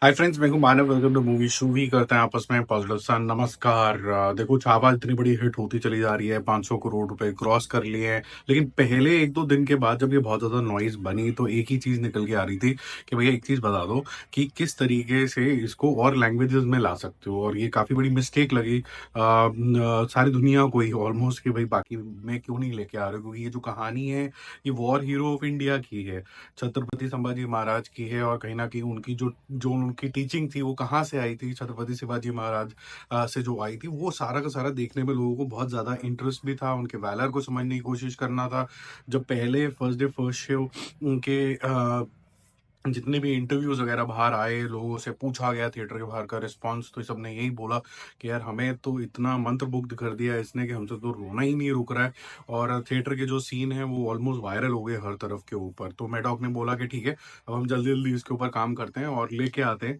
हाय friends, मैं हूं Manav. Welcome to movie show. ही करते हैं आपस में पॉजिटिव सा नमस्कार। देखो, छावा इतनी बड़ी हिट होती चली जा रही है, 500 करोड़ रुपए क्रॉस कर लिए हैं। लेकिन पहले एक दो दिन के बाद जब ये बहुत ज्यादा नॉइज बनी तो एक ही चीज निकल के आ रही थी कि भैया एक चीज बता दो कि किस तरीके से इसको और लैंग्वेजेस में ला सकते हो। और ये काफी बड़ी मिस्टेक लगी सारी दुनिया को ही ऑलमोस्ट, कि भाई बाकी में क्यों नहीं लेके आ रहे हो, क्योंकि ये जो कहानी है ये वॉर हीरो ऑफ इंडिया की है, छत्रपति संभाजी महाराज की है। और कहीं ना कहीं उनकी जो जो उनकी टीचिंग थी वो कहाँ से आई थी, छत्रपति शिवाजी महाराज से जो आई थी, वो सारा का सारा देखने में लोगों को बहुत ज्यादा इंटरेस्ट भी था, उनके वैलर को समझने की कोशिश करना था। जब पहले फर्स्ट डे फर्स्ट शो उनके जितने भी इंटरव्यूज वगैरह बाहर आए, लोगों से पूछा गया थिएटर के बाहर का रिस्पांस, तो सबने यही बोला कि यार हमें तो इतना मंत्रमुग्ध कर दिया है इसने कि हमसे तो रोना ही नहीं रुक रहा है। और थिएटर के जो सीन है वो ऑलमोस्ट वायरल हो गए हर तरफ के ऊपर। तो मैडॉक ने बोला कि ठीक है, अब हम जल्दी जल्दी इसके ऊपर काम करते हैं और लेके आते हैं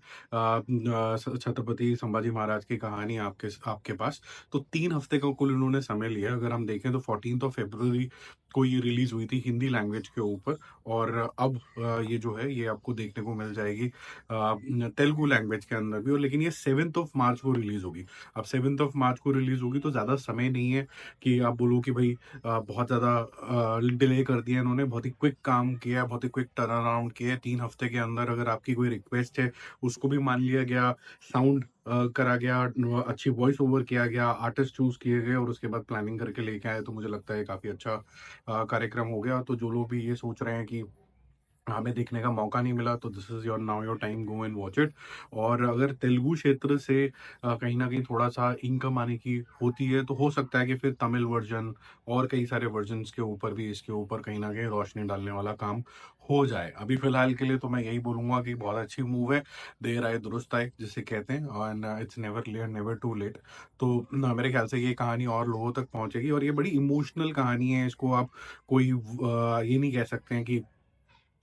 छत्रपति संभाजी महाराज की कहानी आपके आपके पास। तो 3 हफ्ते का कुल इन्होंने समय लिया। अगर हम देखें तो 14 फरवरी को ये रिलीज हुई थी हिंदी लैंग्वेज के ऊपर। और अब ये जो है ये आपको देखने को मिल जाएगी तेलुगु लैंग्वेज के अंदर भी। और लेकिन ये 7 मार्च को रिलीज होगी। अब 7 मार्च को रिलीज होगी तो ज्यादा समय नहीं है कि आप बोलो कि भाई बहुत ज्यादा डिले कर दिया इन्होंने। बहुत ही क्विक काम किया, बहुत ही क्विक टर्न अराउंड किया। 3 हफ्ते के अंदर अगर आपकी कोई रिक्वेस्ट है उसको भी मान लिया गया, साउंड करा गया, अच्छी वॉइस ओवर किया गया, आर्टिस्ट चूज किए गए और उसके बाद प्लानिंग करके लेके आए। तो मुझे लगता है काफी अच्छा कार्यक्रम हो गया। तो जो लोग भी ये सोच रहे हैं कि हमें देखने का मौका नहीं मिला, तो this is your now your time, go and watch it. और अगर तेलुगु क्षेत्र से कहीं ना कहीं थोड़ा सा इनकम आने की होती है तो हो सकता है कि फिर तमिल वर्जन और कई सारे वर्जन्स के ऊपर भी इसके ऊपर कहीं ना कहीं रोशनी डालने वाला काम हो जाए। अभी फिलहाल के लिए तो मैं यही बोलूंगा कि बहुत अच्छी मूव है। देर आए दुरुस्त आए जिसे कहते हैं, and it's never late, never too late. तो मेरे ख्याल से ये कहानी और लोगों तक पहुंचेगी। और ये बड़ी इमोशनल कहानी है, इसको आप कोई ये नहीं कह सकते हैं कि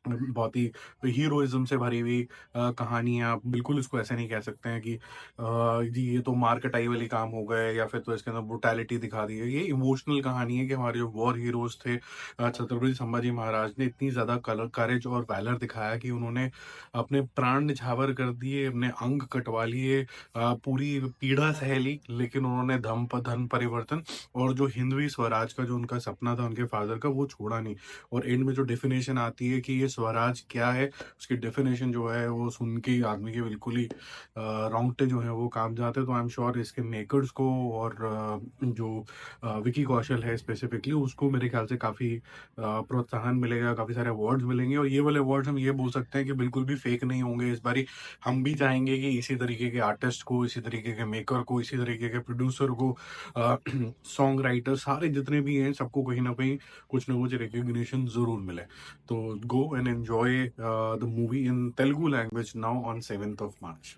बहुत ही हीरोइज्म से भरी हुई कहानी है। आप बिल्कुल इसको ऐसे नहीं कह सकते हैं कि जी ये तो मार कटाई वाली काम हो गए या फिर तो इसके अंदर ब्रुटैलिटी दिखा दी है। ये इमोशनल कहानी है कि हमारे जो वॉर हीरोज थे, छत्रपति संभाजी महाराज ने इतनी ज्यादा करेज और वैलर दिखाया कि उन्होंने अपने प्राण निछावर कर दिए, अपने अंग कटवा लिए, पूरी पीड़ा सह ली, लेकिन उन्होंने धर्म परिवर्तन और जो हिंदवी स्वराज का जो उनका सपना था उनके फादर का, वो छोड़ा नहीं। और एंड में जो डेफिनेशन आती है कि ये स्वराज क्या है, उसकी डेफिनेशन जो है वो सुन के ही आदमी के बिल्कुल ही रोंगटे जो है वो काम जाते हैं। तो आई एम श्योर इसके मेकर्स को और जो विकी कौशल है स्पेसिफिकली, उसको मेरे ख्याल से काफी प्रोत्साहन मिलेगा, काफी सारे अवार्ड्स मिलेंगे। और ये वाले अवार्ड्स हम ये बोल सकते हैं कि बिल्कुल भी फेक नहीं होंगे इस बारी। हम भी चाहेंगे कि इसी तरीके के आर्टिस्ट को, इसी तरीके के मेकर को, इसी तरीके के प्रोड्यूसर को, सॉन्ग राइटर सारे जितने भी हैं, सबको कहीं ना कहीं कुछ ना कुछ रिकग्निशन जरूर मिले। तो go and enjoy the movie in Telugu language now on 7th of March।